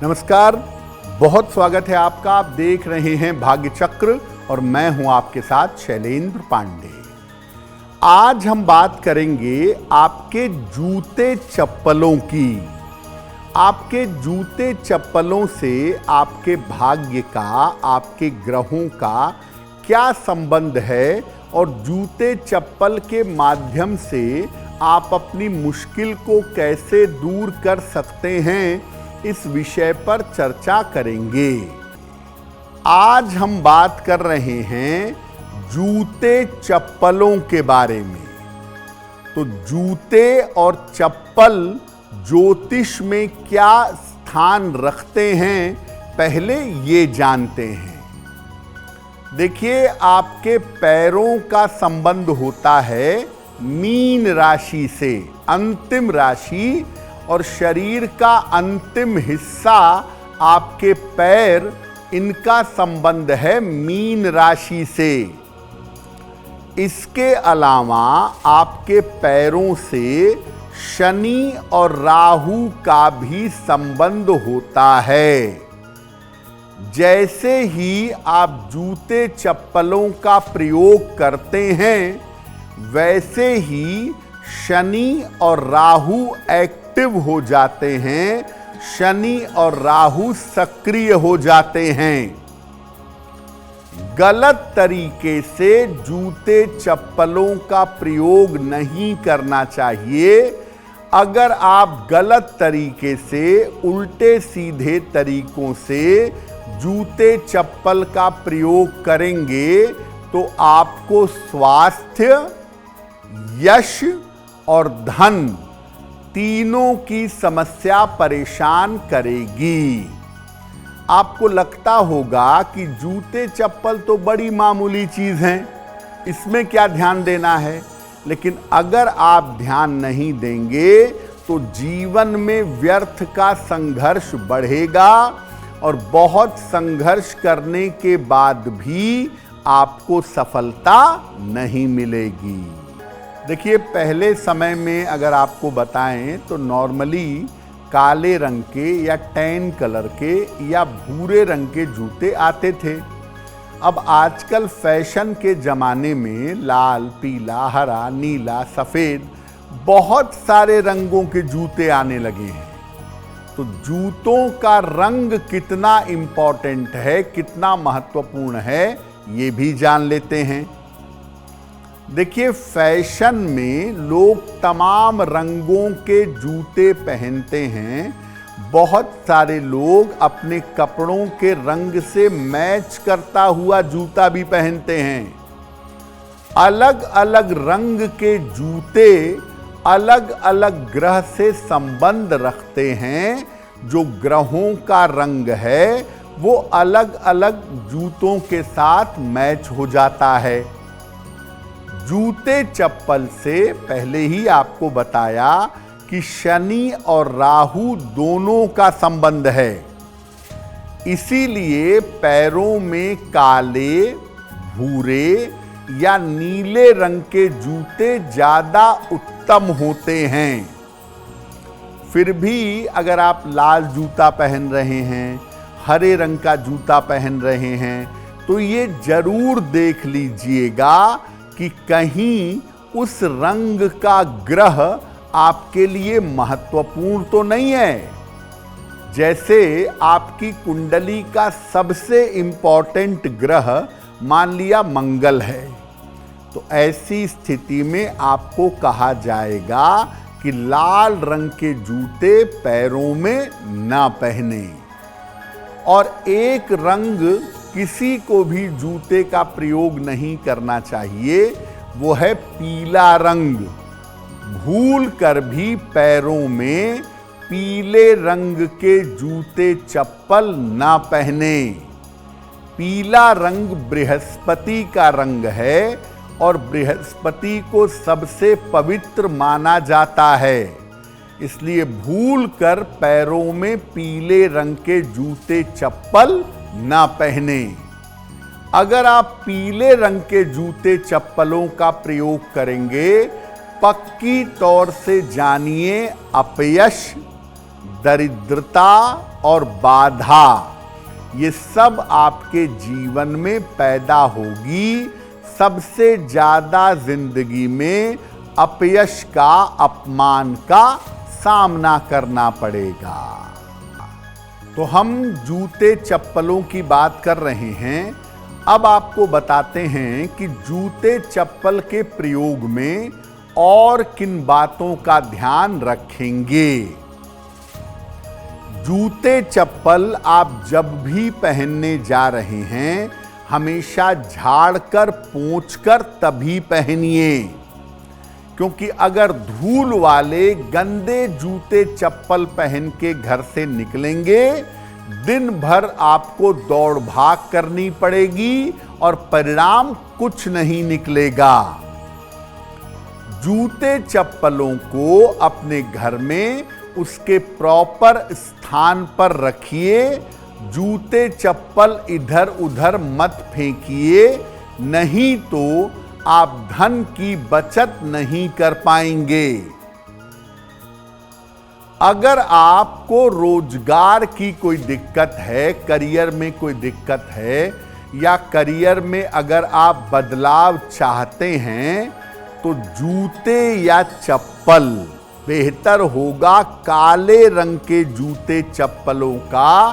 नमस्कार, बहुत स्वागत है आपका। आप देख रहे हैं भाग्य चक्र और मैं हूं आपके साथ शैलेंद्र पांडे। आज हम बात करेंगे आपके जूते चप्पलों की। आपके जूते चप्पलों से आपके भाग्य का, आपके ग्रहों का क्या संबंध है और जूते चप्पल के माध्यम से आप अपनी मुश्किल को कैसे दूर कर सकते हैं, इस विषय पर चर्चा करेंगे। आज हम बात कर रहे हैं जूते चप्पलों के बारे में। तो जूते और चप्पल ज्योतिष में क्या स्थान रखते हैं, पहले ये जानते हैं। देखिए, आपके पैरों का संबंध होता है मीन राशि से, अंतिम राशि, और शरीर का अंतिम हिस्सा आपके पैर, इनका संबंध है मीन राशि से। इसके अलावा आपके पैरों से शनि और राहु का भी संबंध होता है। जैसे ही आप जूते चप्पलों का प्रयोग करते हैं, वैसे ही शनि और राहु एक्टिव हो जाते हैं, शनि और राहु सक्रिय हो जाते हैं। गलत तरीके से जूते चप्पलों का प्रयोग नहीं करना चाहिए। अगर आप गलत तरीके से, उल्टे सीधे तरीकों से जूते चप्पल का प्रयोग करेंगे तो आपको स्वास्थ्य, यश और धन, तीनों की समस्या परेशान करेगी। आपको लगता होगा कि जूते चप्पल तो बड़ी मामूली चीज हैं, इसमें क्या ध्यान देना है। लेकिन अगर आप ध्यान नहीं देंगे तो जीवन में व्यर्थ का संघर्ष बढ़ेगा और बहुत संघर्ष करने के बाद भी आपको सफलता नहीं मिलेगी। देखिए, पहले समय में अगर आपको बताएं तो नॉर्मली काले रंग के या टैन कलर के या भूरे रंग के जूते आते थे। अब आजकल फैशन के ज़माने में लाल, पीला, हरा, नीला, सफ़ेद, बहुत सारे रंगों के जूते आने लगे हैं। तो जूतों का रंग कितना इम्पोर्टेंट है, कितना महत्वपूर्ण है, ये भी जान लेते हैं। देखिए, फैशन में लोग तमाम रंगों के जूते पहनते हैं। बहुत सारे लोग अपने कपड़ों के रंग से मैच करता हुआ जूता भी पहनते हैं। अलग अलग रंग के जूते अलग अलग ग्रह से संबंध रखते हैं। जो ग्रहों का रंग है वो अलग अलग जूतों के साथ मैच हो जाता है। जूते चप्पल से पहले ही आपको बताया कि शनि और राहु दोनों का संबंध है। इसीलिए पैरों में काले, भूरे या नीले रंग के जूते ज़्यादा उत्तम होते हैं। फिर भी अगर आप लाल जूता पहन रहे हैं, हरे रंग का जूता पहन रहे हैं, तो ये जरूर देख लीजिएगा कि कहीं उस रंग का ग्रह आपके लिए महत्वपूर्ण तो नहीं है। जैसे आपकी कुंडली का सबसे इंपॉर्टेंट ग्रह मान लिया मंगल है, तो ऐसी स्थिति में आपको कहा जाएगा कि लाल रंग के जूते पैरों में ना पहने। और एक रंग किसी को भी जूते का प्रयोग नहीं करना चाहिए, वो है पीला रंग। भूल कर भी पैरों में पीले रंग के जूते चप्पल ना पहने। पीला रंग बृहस्पति का रंग है और बृहस्पति को सबसे पवित्र माना जाता है। इसलिए भूल कर पैरों में पीले रंग के जूते चप्पल ना पहने। अगर आप पीले रंग के जूते चप्पलों का प्रयोग करेंगे, पक्की तौर से जानिए अपयश, दरिद्रता और बाधा, ये सब आपके जीवन में पैदा होगी। सबसे ज्यादा जिंदगी में अपयश का, अपमान का सामना करना पड़ेगा। तो हम जूते चप्पलों की बात कर रहे हैं। अब आपको बताते हैं कि जूते चप्पल के प्रयोग में और किन बातों का ध्यान रखेंगे। जूते चप्पल आप जब भी पहनने जा रहे हैं, हमेशा झाड़कर पोंछकर तभी पहनिए, क्योंकि अगर धूल वाले गंदे जूते चप्पल पहन के घर से निकलेंगे, दिन भर आपको दौड़ भाग करनी पड़ेगी और परिणाम कुछ नहीं निकलेगा। जूते चप्पलों को अपने घर में उसके प्रॉपर स्थान पर रखिए। जूते चप्पल इधर उधर मत फेंकिए, नहीं तो आप धन की बचत नहीं कर पाएंगे। अगर आपको रोजगार की कोई दिक्कत है, करियर में कोई दिक्कत है, या करियर में अगर आप बदलाव चाहते हैं, तो जूते या चप्पल बेहतर होगा काले रंग के जूते चप्पलों का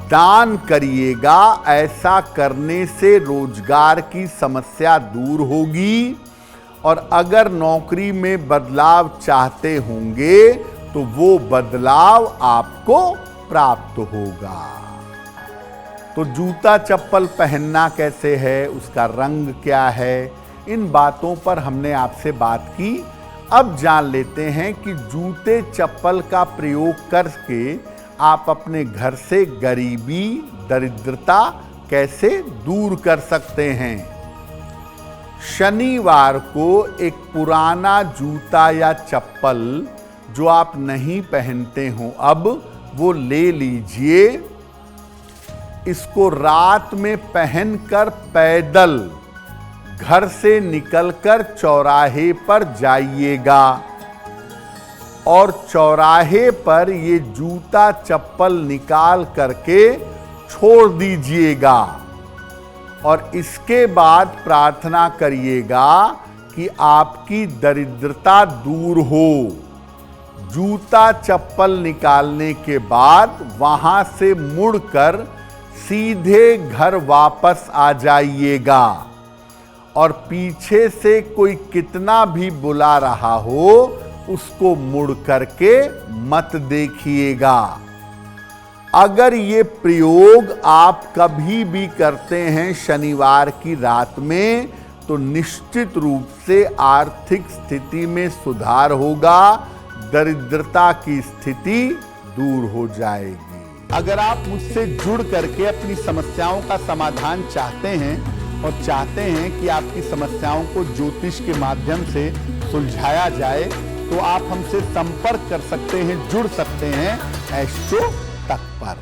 दान करिएगा। ऐसा करने से रोजगार की समस्या दूर होगी, और अगर नौकरी में बदलाव चाहते होंगे तो वो बदलाव आपको प्राप्त होगा। तो जूता चप्पल पहनना कैसे है, उसका रंग क्या है, इन बातों पर हमने आपसे बात की। अब जान लेते हैं कि जूते चप्पल का प्रयोग करके आप अपने घर से गरीबी, दरिद्रता कैसे दूर कर सकते हैं। शनिवार को एक पुराना जूता या चप्पल जो आप नहीं पहनते हो अब, वो ले लीजिए। इसको रात में पहनकर पैदल घर से निकलकर चौराहे पर जाइएगा, और चौराहे पर ये जूता चप्पल निकाल करके छोड़ दीजिएगा, और इसके बाद प्रार्थना करिएगा कि आपकी दरिद्रता दूर हो। जूता चप्पल निकालने के बाद वहां से मुड़कर सीधे घर वापस आ जाइएगा, और पीछे से कोई कितना भी बुला रहा हो उसको मुड़ करके मत देखिएगा। अगर ये प्रयोग आप कभी भी करते हैं शनिवार की रात में, तो निश्चित रूप से आर्थिक स्थिति में सुधार होगा, दरिद्रता की स्थिति दूर हो जाएगी। अगर आप मुझसे जुड़ करके अपनी समस्याओं का समाधान चाहते हैं, और चाहते हैं कि आपकी समस्याओं को ज्योतिष के माध्यम से सुलझाया जाए, तो आप हमसे संपर्क कर सकते हैं, जुड़ सकते हैं एस्ट्रो तक पर।